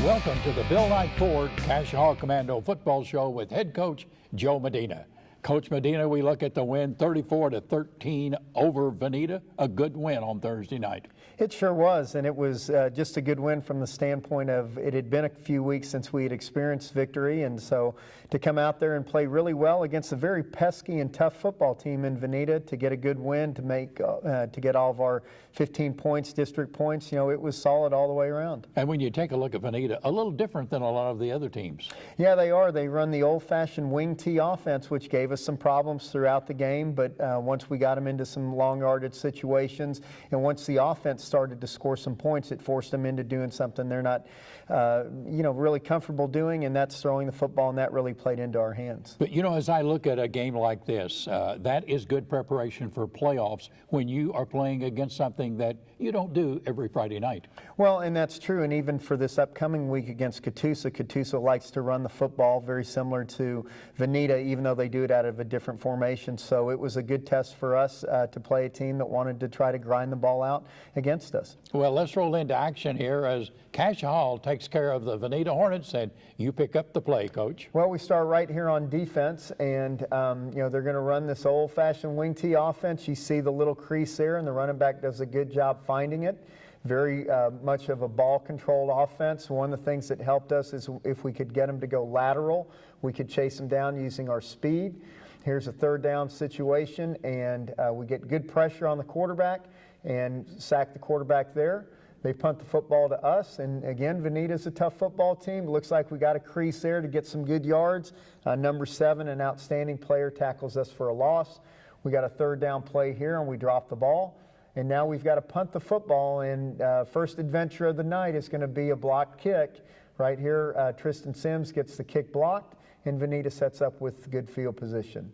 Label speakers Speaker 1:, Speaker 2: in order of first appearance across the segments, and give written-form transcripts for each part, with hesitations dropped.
Speaker 1: Welcome to the Bill Knight Ford Cascia Commando football show with head coach Joe Medina. Coach Medina, we look at the win 34-13 over Vinita, a good win on Thursday night.
Speaker 2: It sure was, and it was just a good win from the standpoint of it had been a few weeks since we had experienced victory, and so to come out there and play really well against a very pesky and tough football team in Vinita, to get a good win, to get all of our 15 points, district points, you know, it was solid all the way around.
Speaker 1: And when you take a look at Vinita, a little different than a lot of the other teams.
Speaker 2: Yeah, they are. They run the old-fashioned wing tee offense, which gave us some problems throughout the game, but once we got them into some long-yardage situations, and once the offense started to score some points, it forced them into doing something they're not, really comfortable doing, and that's throwing the football, and that really played into our hands.
Speaker 1: But, you know, as I look at a game like this, that is good preparation for playoffs when you are playing against something that you don't do every Friday night.
Speaker 2: Well, and that's true, and even for this upcoming week against Catoosa likes to run the football very similar to Vinita, even though they do it out of a different formation. So it was a good test for us to play a team that wanted to try to grind the ball out against us.
Speaker 1: Well, let's roll into action here as Cascia Hall takes care of the Vinita Hornets, and you pick up the play, Coach.
Speaker 2: Well, we start right here on defense, and they're going to run this old-fashioned wing tee offense. You see the little crease there, and the running back does a good job finding it. Very much of a ball-controlled offense. One of the things that helped us is if we could get them to go lateral, we could chase them down using our speed. Here's a third down situation, and we get good pressure on the quarterback and sack the quarterback there. They punt the football to us, and again, Vinita's a tough football team. Looks like we got a crease there to get some good yards. Number 7, an outstanding player, tackles us for a loss. We got a third down play here, and we drop the ball. And now we've got to punt the football, and first adventure of the night is going to be a blocked kick. Right here, Tristan Sims gets the kick blocked, and Vinita sets up with good field position.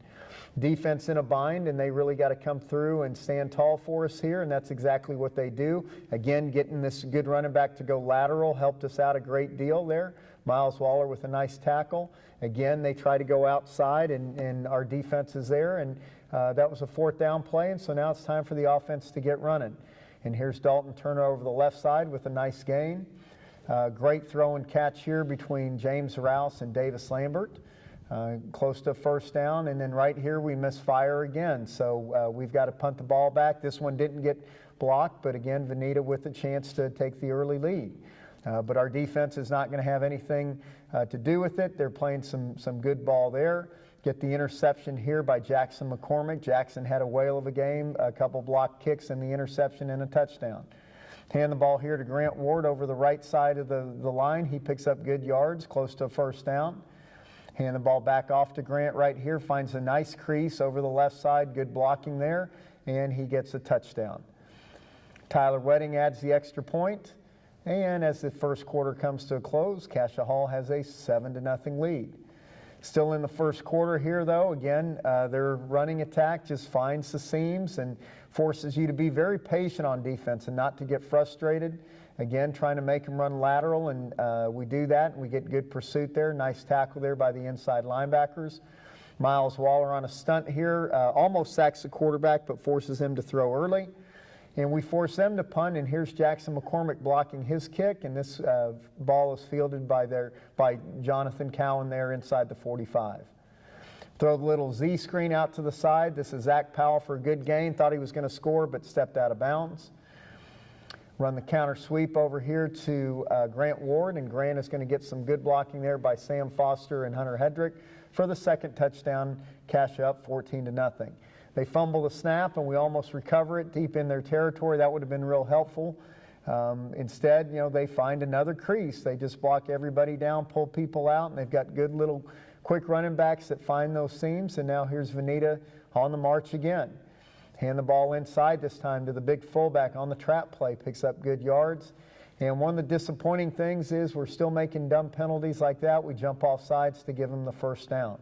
Speaker 2: Defense in a bind, and they really got to come through and stand tall for us here, and that's exactly what they do. Again, getting this good running back to go lateral helped us out a great deal there. Miles Waller with a nice tackle. Again, they try to go outside, and our defense is there, and that was a fourth down play, and so now it's time for the offense to get running. And here's Dalton Turner over the left side with a nice gain. Great throw and catch here between James Rouse and Davis Lambert. Close to first down, and then right here we misfire again. So we've got to punt the ball back. This one didn't get blocked, but again, Vinita with a chance to take the early lead. But our defense is not going to have anything to do with it. They're playing some good ball there. Get the interception here by Jackson McCormick. Jackson had a whale of a game, a couple blocked kicks and the interception and a touchdown. Hand the ball here to Grant Ward over the right side of the line. He picks up good yards, close to a first down. Hand the ball back off to Grant right here, finds a nice crease over the left side, good blocking there, and he gets a touchdown. Tyler Wedding adds the extra point, and as the first quarter comes to a close, Cascia Hall has a 7-0 lead. Still in the first quarter here, though. Again, their running attack just finds the seams and forces you to be very patient on defense and not to get frustrated. Again, trying to make them run lateral, and we do that, and we get good pursuit there. Nice tackle there by the inside linebackers. Miles Waller on a stunt here, almost sacks the quarterback, but forces him to throw early. And we force them to punt, and here's Jackson McCormick blocking his kick, and this ball is fielded by Jonathan Cowan there inside the 45. Throw the little Z screen out to the side. This is Zach Powell for a good gain. Thought he was going to score, but stepped out of bounds. Run the counter sweep over here to Grant Ward, and Grant is going to get some good blocking there by Sam Foster and Hunter Hedrick for the second touchdown. Cascia up 14-0. They fumble the snap, and we almost recover it deep in their territory. That would have been real helpful. Instead, they find another crease. They just block everybody down, pull people out, and they've got good little quick running backs that find those seams. And now here's Vinita on the march again. Hand the ball inside this time to the big fullback on the trap play, picks up good yards. And one of the disappointing things is we're still making dumb penalties like that. We jump off sides to give them the first down.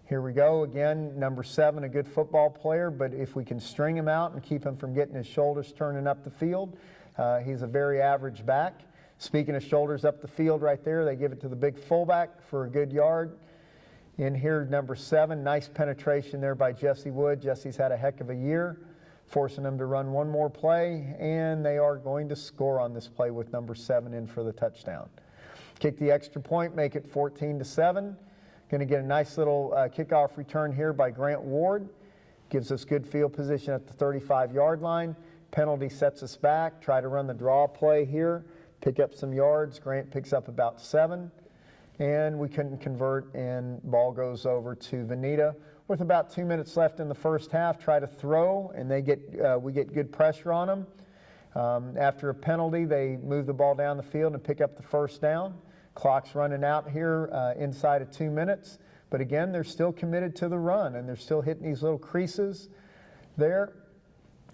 Speaker 2: Here we go again, number 7, a good football player, but if we can string him out and keep him from getting his shoulders turning up the field, he's a very average back. Speaking of shoulders up the field right there, they give it to the big fullback for a good yard. In here, number 7, nice penetration there by Jesse Wood. Jesse's had a heck of a year, forcing them to run one more play, and they are going to score on this play with number 7 in for the touchdown. kick the extra point, make it 14-7. Going to get a nice little kickoff return here by Grant Ward. Gives us good field position at the 35-yard line. Penalty sets us back. Try to run the draw play here. Pick up some yards. Grant picks up about 7. And we couldn't convert, and ball goes over to Vinita. With about 2 minutes left in the first half, try to throw, and we get good pressure on them. After a penalty, they move the ball down the field and pick up the first down. Clock's running out here inside of 2 minutes. But again, they're still committed to the run, and they're still hitting these little creases there.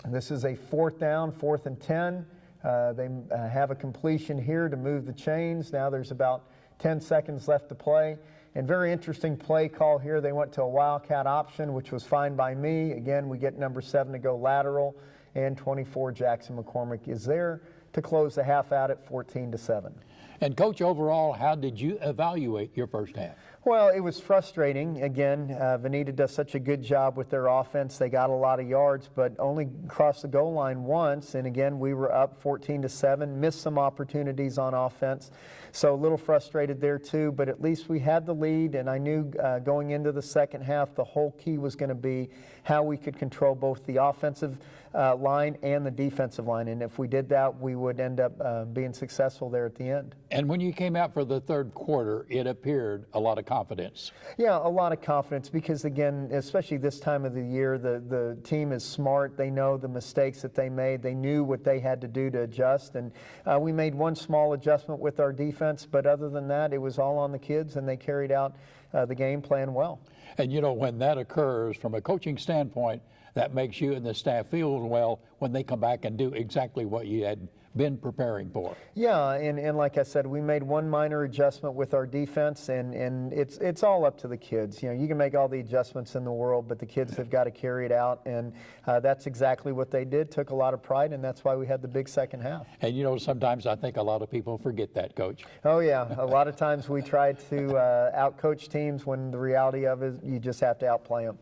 Speaker 2: This is a 4th down, 4th and 10. They have a completion here to move the chains. Now there's about 10 seconds left to play. And very interesting play call here. They went to a wildcat option, which was fine by me. Again, we get number 7 to go lateral, and 24 Jackson McCormick is there to close the half out at 14-7.
Speaker 1: And Coach, overall, how did you evaluate your first half?
Speaker 2: Well, it was frustrating. Again, Vinita does such a good job with their offense. They got a lot of yards, but only crossed the goal line once. And again, we were up 14-7, missed some opportunities on offense. So a little frustrated there too, but at least we had the lead, and I knew going into the second half the whole key was going to be how we could control both the offensive line and the defensive line. And if we did that, we would end up being successful there at the end.
Speaker 1: And when you came out for the third quarter, it appeared a lot of confidence.
Speaker 2: Yeah, a lot of confidence because, again, especially this time of the year, the team is smart. They know the mistakes that they made. They knew what they had to do to adjust. And we made one small adjustment with our defense, but other than that, it was all on the kids, and they carried out the game plan well.
Speaker 1: And, you know, when that occurs from a coaching standpoint, that makes you and the staff feel well when they come back and do exactly what you had been preparing for.
Speaker 2: Yeah, and like I said, we made one minor adjustment with our defense, and it's all up to the kids. You know, you can make all the adjustments in the world, but the kids have got to carry it out, and that's exactly what they did. Took a lot of pride, and that's why we had the big second half.
Speaker 1: And, you know, sometimes I think a lot of people forget that, Coach.
Speaker 2: Oh, yeah. A lot of times we try to out-coach teams when the reality of it is you just have to outplay them.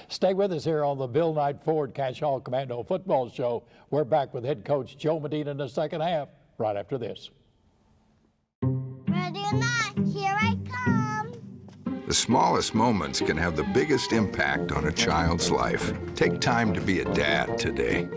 Speaker 1: Stay with us here on the Bill Knight Ford Cascia Commando Football Show. We're back with head coach Joe Medina in the second half right after this.
Speaker 3: Ready or not, here I come.
Speaker 4: The smallest moments can have the biggest impact on a child's life. Take time to be a dad today.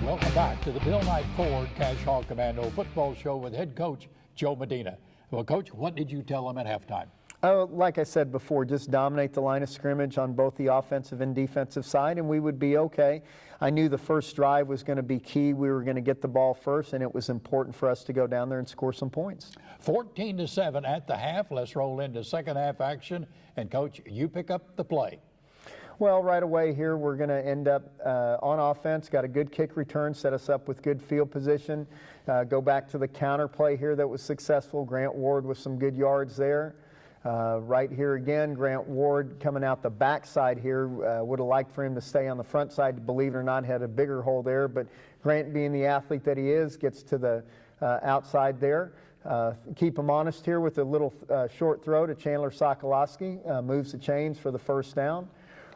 Speaker 1: Welcome back to the Bill Knight Ford Cascia Commando Football Show with head coach Joe Medina. Well, Coach, what did you tell them at halftime?
Speaker 2: Like I said before, just dominate the line of scrimmage on both the offensive and defensive side, and we would be okay. I knew the first drive was going to be key. We were going to get the ball first, and it was important for us to go down there and score some points.
Speaker 1: 14-7 at the half. Let's roll into second half action. And, Coach, you pick up the play.
Speaker 2: Well, right away here, we're going to end up on offense. Got a good kick return, set us up with good field position. Go back to the counter play here that was successful. Grant Ward with some good yards there. Right here again, Grant Ward coming out the backside here. Would have liked for him to stay on the front side. Believe it or not, had a bigger hole there. But Grant, being the athlete that he is, gets to the outside there. Keep him honest here with a little short throw to Chandler Sokolowski. Moves the chains for the first down.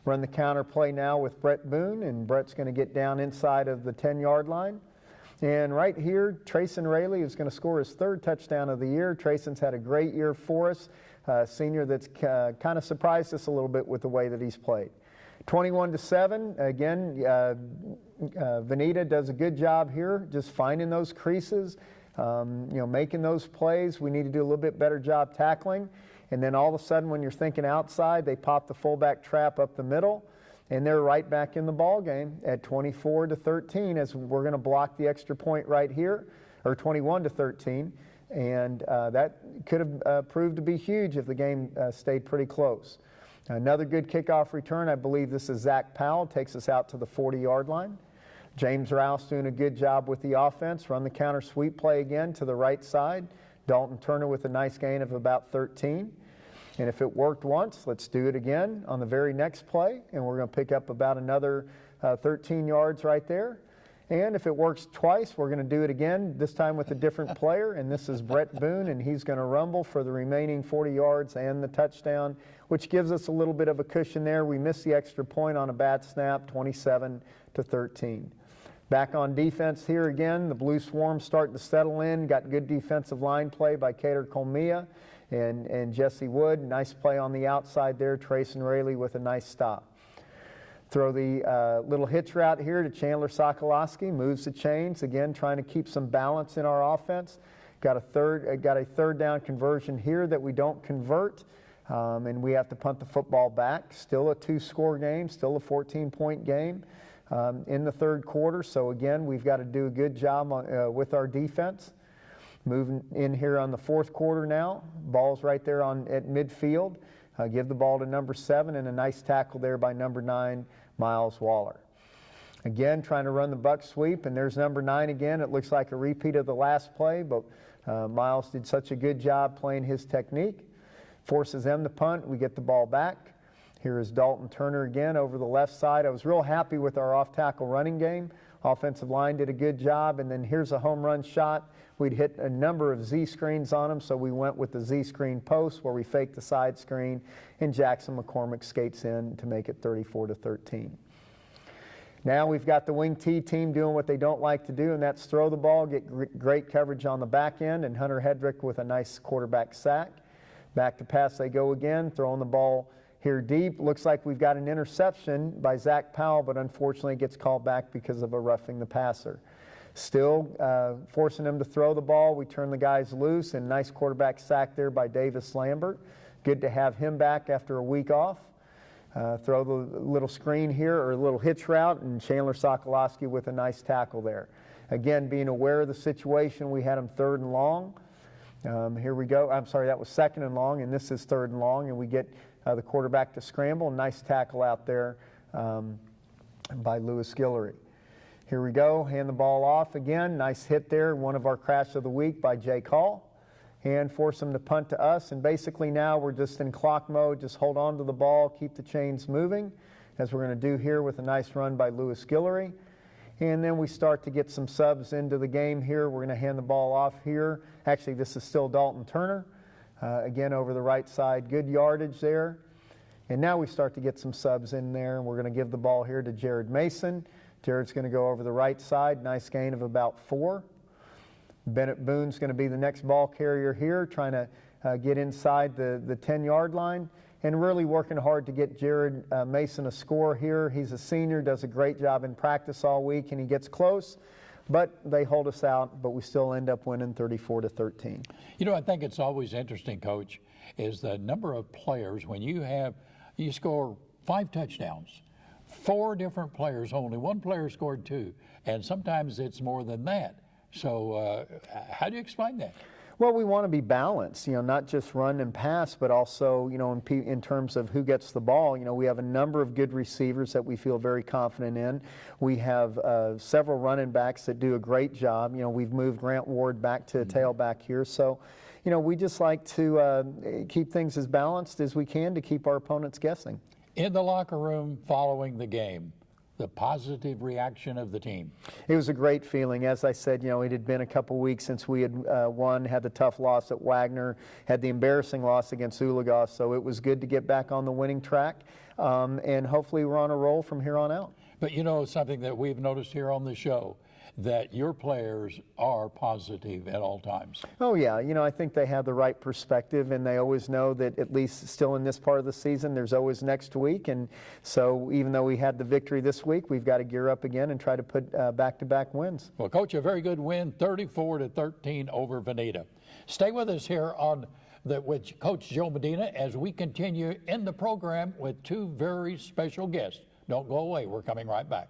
Speaker 2: Run the counter play now with Brett Boone, and Brett's going to get down inside of the 10-yard line. And right here, Trayson Rayleigh is going to score his third touchdown of the year. Trayson's had a great year for us, senior that's kind of surprised us a little bit with the way that he's played. 21-7, again, Vinita does a good job here, just finding those creases, making those plays. We need to do a little bit better job tackling. And then all of a sudden, when you're thinking outside, they pop the fullback trap up the middle, and they're right back in the ball game at 24-13 as we're going to block the extra point right here, or 21-13. And that could have proved to be huge if the game stayed pretty close. Another good kickoff return. I believe this is Zach Powell, takes us out to the 40-yard line. James Rouse doing a good job with the offense. Run the counter sweep play again to the right side. Dalton Turner with a nice gain of about 13. And if it worked once, let's do it again on the very next play. And we're going to pick up about another 13 yards right there. And if it works twice, we're going to do it again, this time with a different player. And this is Brett Boone, and he's going to rumble for the remaining 40 yards and the touchdown, which gives us a little bit of a cushion there. We missed the extra point on a bad snap, 27-13. Back on defense here again, the Blue Swarm starting to settle in. Got good defensive line play by Cater Colmia and Jesse Wood. Nice play on the outside there. Trayson Rayleigh with a nice stop. Throw the little hitch route here to Chandler Sokolowski. Moves the chains again, trying to keep some balance in our offense. Got a third down conversion here that we don't convert, and we have to punt the football back. Still a 2-score game, still a 14-point game in the third quarter. So again, we've got to do a good job with our defense. Moving in here on the fourth quarter now. Ball's right there at midfield. Give the ball to number 7, and a nice tackle there by number 9, Miles Waller. Again, trying to run the buck sweep, and there's number 9 again. It looks like a repeat of the last play, but Miles did such a good job playing his technique. Forces them to punt. We get the ball back. Here is Dalton Turner again over the left side. I was real happy with our off-tackle running game. Offensive line did a good job, and then here's a home run shot. We'd hit a number of Z screens on them, so we went with the Z screen post where we faked the side screen, and Jackson McCormick skates in to make it 34-13. Now we've got the wing T team doing what they don't like to do, and that's throw the ball, get great coverage on the back end, and Hunter Hedrick with a nice quarterback sack. Back to pass they go again, throwing the ball here deep. Looks like we've got an interception by Zach Powell, but unfortunately gets called back because of a roughing the passer. Still forcing them to throw the ball. We turn the guys loose, and nice quarterback sack there by Davis Lambert. Good to have him back after a week off. Throw the little screen here, or a little hitch route, and Chandler Sokolowski with a nice tackle there. Again, being aware of the situation, we had him 3rd and long. Here we go. I'm sorry, that was 2nd and long, and this is 3rd and long, and we get the quarterback to scramble. Nice tackle out there by Lewis Guillory. Here we go, hand the ball off again. Nice hit there, one of our crash of the week by Jake Hall. And force them to punt to us. And basically now we're just in clock mode. Just hold on to the ball, keep the chains moving, as we're going to do here with a nice run by Lewis Guillory. And then we start to get some subs into the game here. We're going to hand the ball off here. Actually, this is still Dalton Turner. Again, over the right side, good yardage there. And now we start to get some subs in there. And we're going to give the ball here to Jared Mason. Jared's going to go over the right side. Nice gain of about 4. Bennett Boone's going to be the next ball carrier here, trying to get inside the 10-yard line, and really working hard to get Jared Mason a score here. He's a senior, does a great job in practice all week, and he gets close, but they hold us out, but we still end up winning 34-13.
Speaker 1: You know, I think it's always interesting, Coach, is the number of players when you score 5 touchdowns. 4 different players, only one player scored 2, and sometimes it's more than that. So how do you explain that?
Speaker 2: Well, we want to be balanced, not just run and pass, but also, in terms of who gets the ball. We have a number of good receivers that we feel very confident in. We have several running backs that do a great job. We've moved Grant Ward back to tailback here. So, we just like to keep things as balanced as we can to keep our opponents guessing.
Speaker 1: In the locker room following the game, the positive reaction of the team?
Speaker 2: It was a great feeling. As I said, it had been a couple weeks since we had won, had the tough loss at Wagner, had the embarrassing loss against Oologah, so it was good to get back on the winning track, and hopefully we're on a roll from here on out.
Speaker 1: But something that we've noticed here on the show, that your players are positive at all times.
Speaker 2: Oh yeah, I think they have the right perspective, and they always know that at least still in this part of the season, there's always next week. And so even though we had the victory this week, we've got to gear up again and try to put back-to-back wins.
Speaker 1: Well, Coach, a very good win, 34-13 over Vinita. Stay with us here with Coach Joe Medina as we continue in the program with 2 very special guests. Don't go away. We're coming right back.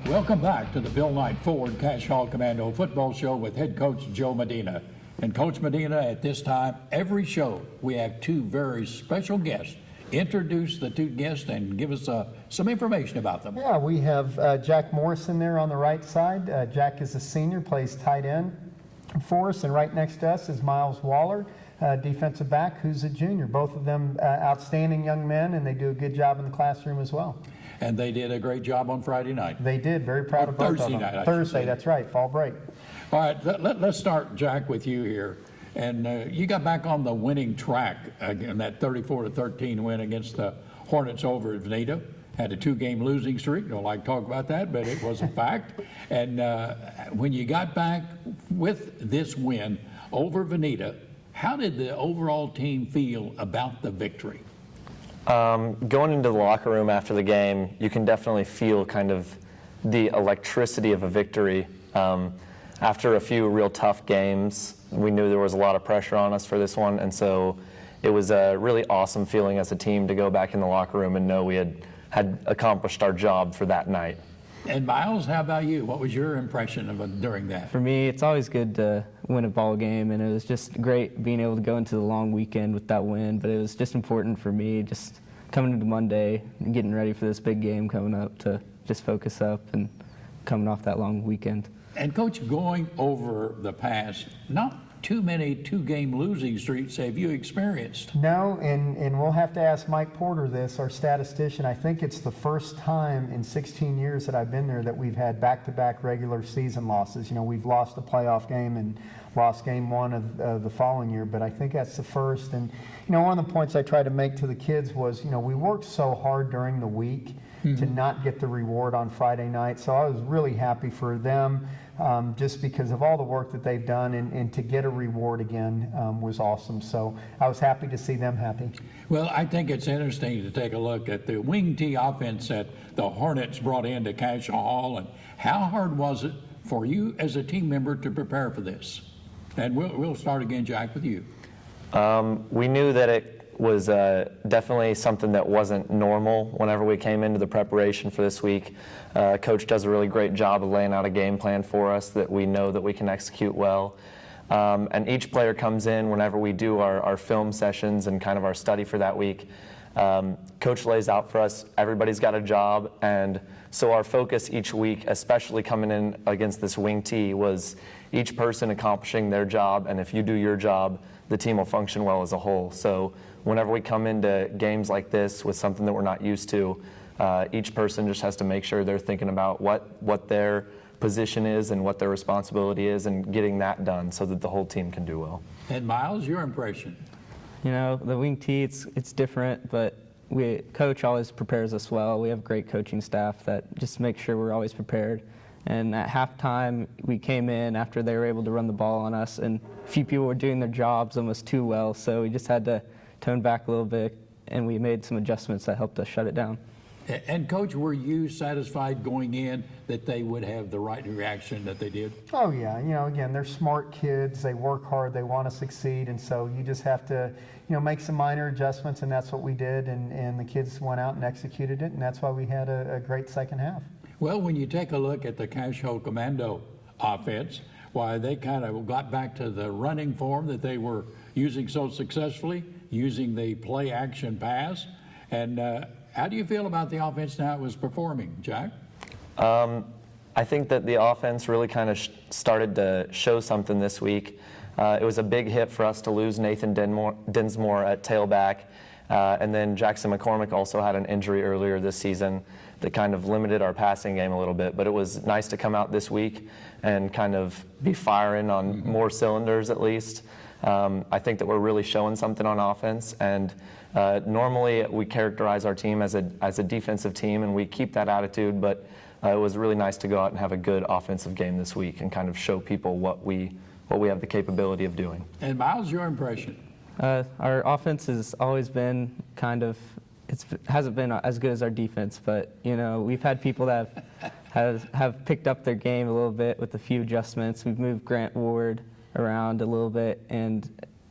Speaker 1: Welcome back to the Bill Knight Ford Cascia Commando football show with head coach Joe Medina. And Coach Medina, at this time, every show, we have 2 very special guests introduce the two guests and give us some information about them.
Speaker 2: Yeah, we have Jack Morrison there on the right side. Jack is a senior, plays tight end for us, and right next to us is Miles Waller, defensive back, who's a junior. Both of them outstanding young men, and they do a good job in the classroom as well.
Speaker 1: And they did a great job on Friday night.
Speaker 2: They did. Very proud of both of them.
Speaker 1: Thursday night, I should
Speaker 2: Thursday,
Speaker 1: say.
Speaker 2: that's right, fall break.
Speaker 1: All right, let's start, Jack, with you here. And you got back on the winning track in that 34-13 win against the Hornets over at Vinita. Had a 2-game losing streak. Don't like to talk about that, but it was a fact. And when you got back with this win over Vinita, how did the overall team feel about the victory?
Speaker 5: Going into the locker room after the game, you can definitely feel kind of the electricity of a victory. After a few real tough games, we knew there was a lot of pressure on us for this one, and so it was a really awesome feeling as a team to go back in the locker room and know we had accomplished our job for that night.
Speaker 1: And Miles, how about you? What was your impression of it during that?
Speaker 6: For me, it's always good to win a ball game, and it was just great being able to go into the long weekend with that win. But it was just important for me, just coming into Monday and getting ready for this big game coming up, to just focus up and coming off that long weekend.
Speaker 1: And Coach, going over the past, not too many 2-game losing streaks have you experienced?
Speaker 2: No, and we'll have to ask Mike Porter this, our statistician. I think it's the first time in 16 years that I've been there that we've had back-to-back regular season losses. You know, we've lost a playoff game and lost game 1 of the following year, but I think that's the first. And, you know, one of the points I tried to make to the kids was, you know, we worked so hard during the week to not get the reward on Friday night. So I was really happy for them, just because of all the work that they've done, and to get a reward again was awesome. So I was happy to see them happy.
Speaker 1: Well, I think it's interesting to take a look at the wing T offense that the Hornets brought into Cascia Hall, and how hard was it for you as a team member to prepare for this? And we'll start again, Jack, with you.
Speaker 5: We knew that it was definitely something that wasn't normal whenever we came into the preparation for this week. Coach does a really great job of laying out a game plan for us that we know that we can execute well. And each player comes in whenever we do our film sessions and kind of our study for that week. Coach lays out for us, everybody's got a job, and so our focus each week, especially coming in against this wing T, was each person accomplishing their job, and if you do your job, the team will function well as a whole. So whenever we come into games like this with something that we're not used to, each person just has to make sure they're thinking about what their position is and what their responsibility is, and getting that done so that the whole team can do well.
Speaker 1: And Miles, your impression?
Speaker 6: You know, the wing T, it's different, but Coach always prepares us well. We have a great coaching staff that just makes sure we're always prepared. And at halftime, we came in after they were able to run the ball on us, and a few people were doing their jobs almost too well, so we just had to tone back a little bit, and we made some adjustments that helped us shut it down.
Speaker 1: And Coach, were you satisfied going in that they would have the right reaction that they did?
Speaker 2: Oh yeah, you know, again, they're smart kids, they work hard, they want to succeed, and so you just have to, you know, make some minor adjustments, and that's what we did, and the kids went out and executed it, and that's why we had a great second half.
Speaker 1: Well, when you take a look at the Cascia Commando offense, why they kind of got back to the running form that they were using so successfully, using the play action pass. And how do you feel about the offense now it was performing, Jack?
Speaker 5: I think that the offense really kind of started to show something this week. It was a big hit for us to lose Nathan Dinsmore at tailback, and then Jackson McCormick also had an injury earlier this season that kind of limited our passing game a little bit. But it was nice to come out this week and kind of be firing on more cylinders at least. I think that we're really showing something on offense, and normally we characterize our team as a defensive team, and we keep that attitude, but it was really nice to go out and have a good offensive game this week and kind of show people what we have the capability of doing.
Speaker 1: And Miles, your impression?
Speaker 6: Our offense has always been hasn't been as good as our defense, but you know, we've had people that have picked up their game a little bit with a few adjustments. We've moved Grant Ward around a little bit, and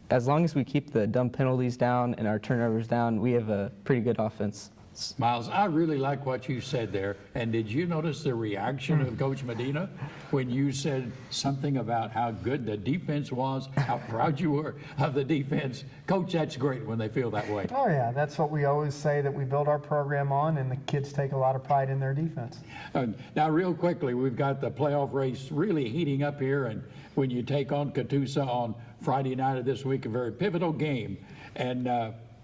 Speaker 6: as long as we keep the dumb penalties down and our turnovers down, we have a pretty good offense.
Speaker 1: Miles, I really like what you said there. And did you notice the reaction of Coach Medina when you said something about how good the defense was, how proud you were of the defense? Coach, that's great when they feel that way.
Speaker 2: Oh yeah, that's what we always say that we build our program on, and the kids take a lot of pride in their defense.
Speaker 1: Now, real quickly, we've got the playoff race really heating up here, and when you take on Catoosa on Friday night of this week, a very pivotal game. And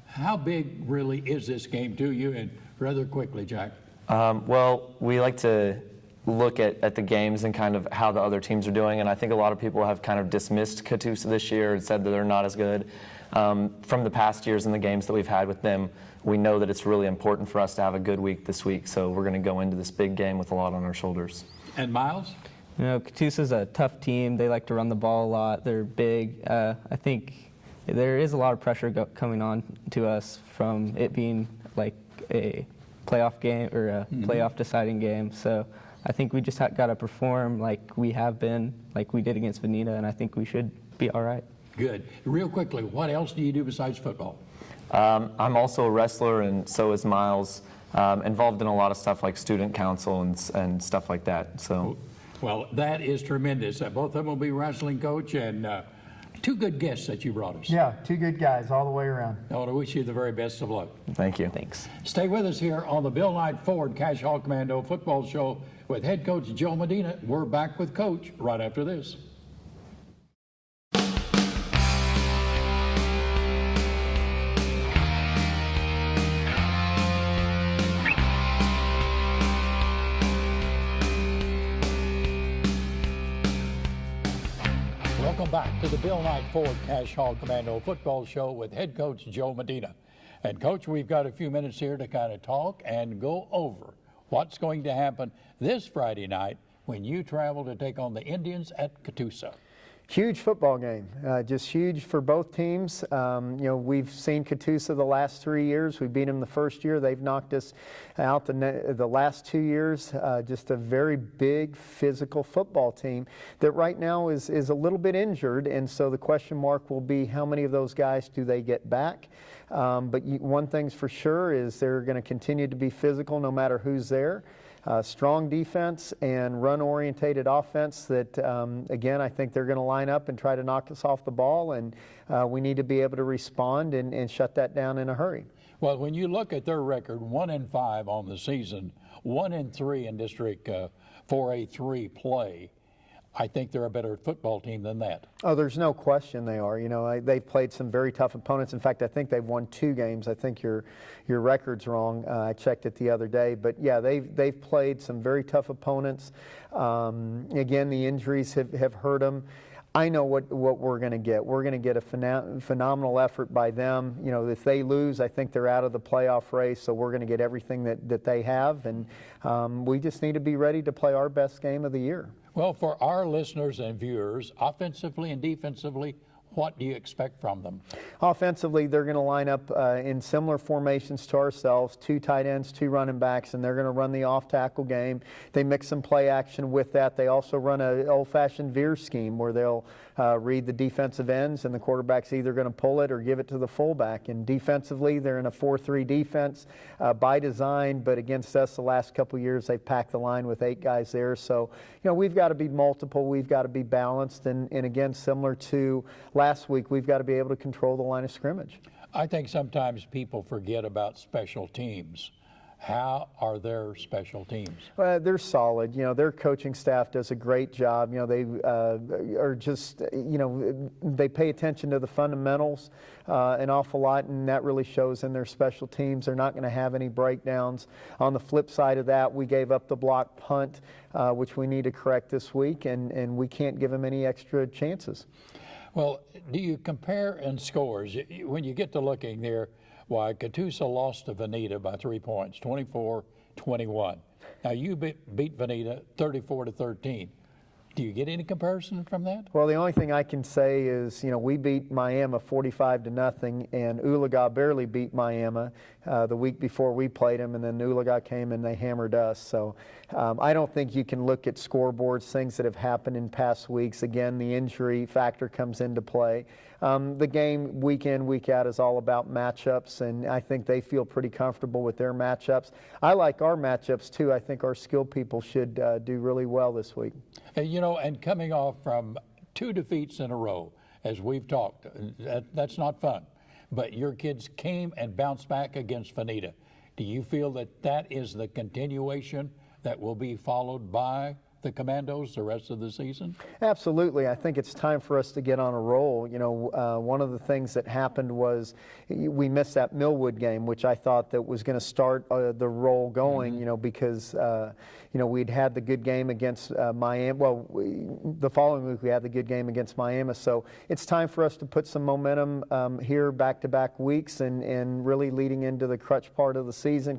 Speaker 1: how big really is this game to you? And rather quickly, Jack.
Speaker 5: Well, we like to look at the games and kind of how the other teams are doing, and I think a lot of people have kind of dismissed Catoosa this year and said that they're not as good. From the past years and the games that we've had with them, we know that it's really important for us to have a good week this week, so we're going to go into this big game with a lot on our shoulders.
Speaker 1: And Miles?
Speaker 6: You know, Catoosa's a tough team. They like to run the ball a lot. They're big. I think there is a lot of pressure coming on to us from it being like a playoff game or a playoff deciding game. So I think we just got to perform like we have been, like we did against Vinita, and I think we should be all right.
Speaker 1: Good. Real quickly, what else do you do besides football?
Speaker 5: I'm also a wrestler, and so is Miles. Involved in a lot of stuff like student council and stuff like that. So,
Speaker 1: well, that is tremendous. Both of them will be wrestling coach, and two good guests that you brought us.
Speaker 2: Yeah, two good guys all the way around.
Speaker 1: I want to wish you the very best of luck.
Speaker 5: thank you.
Speaker 6: Thanks.
Speaker 1: Stay with us here on the Bill Knight Ford Cascia Commando football show with head coach Joe Medina. We're back with Coach right after this. Welcome back to the Bill Knight Ford Cascia Commando football show with head coach Joe Medina. And Coach, we've got a few minutes here to kind of talk and go over what's going to happen this Friday night when you travel to take on the Indians at Catoosa.
Speaker 2: Huge football game, just huge for both teams. You know, we've seen Catoosa the last 3 years. We beat them the first year. They've knocked us out the last 2 years. Just a very big physical football team that right now is a little bit injured, and so the question mark will be how many of those guys do they get back? But one thing's for sure is they're going to continue to be physical no matter who's there. Strong defense and run-orientated offense that, again, I think they're going to line up and try to knock us off the ball, and we need to be able to respond and shut that down in a hurry.
Speaker 1: Well, when you look at their record, 1-5 on the season, 1-3 in District 4A3 play, I think they're a better football team than that.
Speaker 2: Oh, there's no question they are. You know, they've played some very tough opponents. In fact, I think they've won 2 games. I think your record's wrong. I checked it the other day. But, yeah, they've played some very tough opponents. Again, the injuries have hurt them. I know what we're going to get. We're going to get a phenomenal effort by them. You know, if they lose, I think they're out of the playoff race, so we're going to get everything that they have. And we just need to be ready to play our best game of the year.
Speaker 1: Well, for our listeners and viewers, offensively and defensively, what do you expect from them?
Speaker 2: Offensively, they're going to line up in similar formations to ourselves, 2 tight ends, 2 running backs, and they're going to run the off-tackle game. They mix some play action with that. They also run an old-fashioned veer scheme where they'll read the defensive ends, and the quarterback's either going to pull it or give it to the fullback. And defensively, they're in a 4-3 defense by design, but against us the last couple years, they've packed the line with 8 guys there. So, you know, we've got to be multiple. We've got to be balanced. And again, similar to last week, we've got to be able to control the line of scrimmage.
Speaker 1: I think sometimes people forget about special teams. How are their special teams?
Speaker 2: Well, they're solid. You know, their coaching staff does a great job. You know, they are just, you know, they pay attention to the fundamentals an awful lot, and that really shows in their special teams. They're not going to have any breakdowns. On the flip side of that, we gave up the block punt, which we need to correct this week, and we can't give them any extra chances.
Speaker 1: Well, do you compare in scores? When you get to looking there, why, Catoosa lost to Vinita by 3 points, 24-21. Now, you beat Vinita 34-13. Do you get any comparison from that?
Speaker 2: Well, the only thing I can say is, you know, we beat Miami 45-0, and Oologah barely beat Miami the week before we played them, and then Oologah came and they hammered us. So I don't think you can look at scoreboards, things that have happened in past weeks. Again, the injury factor comes into play. the game week in, week out is all about matchups, and I think they feel pretty comfortable with their matchups. I like our matchups too. I think our skilled people should do really well this week.
Speaker 1: You know, and coming off from 2 defeats in a row, as we've talked, that's not fun. But your kids came and bounced back against Vinita. Do you feel that that is the continuation that will be followed by the Commandos the rest of the season?
Speaker 2: Absolutely. I think it's time for us to get on a roll. You know, one of the things that happened was we missed that Millwood game, which I thought that was going to start the roll going, you know, because, you know, we'd had the good game against Miami. Well, the following week we had the good game against Miami. So it's time for us to put some momentum here back-to-back weeks and really leading into the crunch part of the season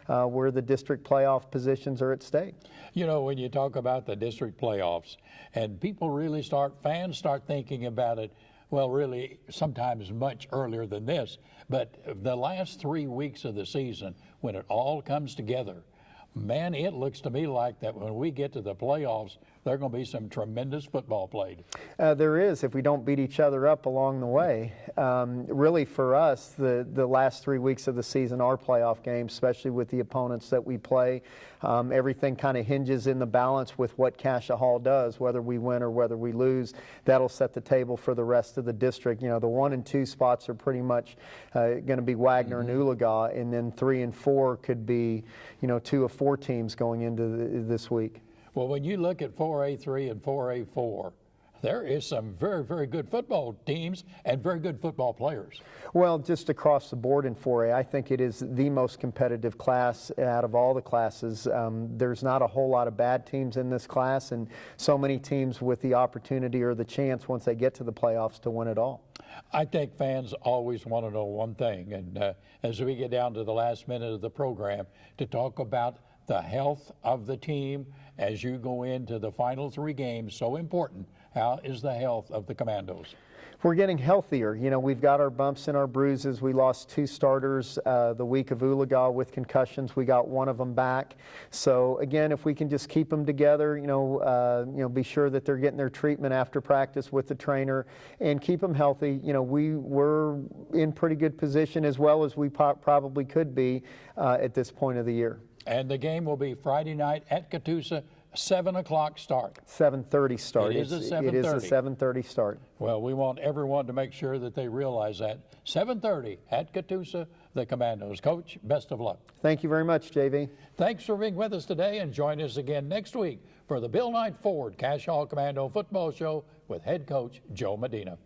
Speaker 2: where the district playoff positions are at stake.
Speaker 1: You know, when you talk about the district playoffs and people really fans start thinking about it, well, really sometimes much earlier than this, but the last 3 weeks of the season, when it all comes together, man, it looks to me like that when we get to the playoffs, there are going to be some tremendous football played.
Speaker 2: There is, if we don't beat each other up along the way. Really, for us, the last 3 weeks of the season are playoff games, especially with the opponents that we play. Everything kind of hinges in the balance with what Cascia Hall does, whether we win or whether we lose. That'll set the table for the rest of the district. You know, the 1 and 2 spots are pretty much going to be Wagner and Oologah, and then 3 and 4 could be, you know, 2 of 4 teams going into this week.
Speaker 1: Well, when you look at 4A3 and 4A4, there is some very, very good football teams and very good football players.
Speaker 2: Well, just across the board in 4A, I think it is the most competitive class out of all the classes. There's not a whole lot of bad teams in this class, and so many teams with the opportunity or the chance once they get to the playoffs to win it all.
Speaker 1: I think fans always want to know one thing, and as we get down to the last minute of the program, to talk about the health of the team as you go into the final 3 games, so important. How is the health of the Commandos?
Speaker 2: We're getting healthier. You know, we've got our bumps and our bruises. We lost 2 starters the week of Oologah with concussions. We got 1 of them back. So again, if we can just keep them together, you know, be sure that they're getting their treatment after practice with the trainer and keep them healthy. You know, we're in pretty good position as well as we probably could be at this point of the year.
Speaker 1: And the game will be Friday night at Catoosa, 7 o'clock start.
Speaker 2: 7:30 start.
Speaker 1: It is a 7:30.
Speaker 2: It is a 7:30 start.
Speaker 1: Well, we want everyone to make sure that they realize that. 7:30 at Catoosa, the Commandos. Coach, best of luck.
Speaker 2: Thank you very much, JV.
Speaker 1: Thanks for being with us today, and join us again next week for the Bill Knight Ford Cascia Hall Commando Football Show with head coach Joe Medina.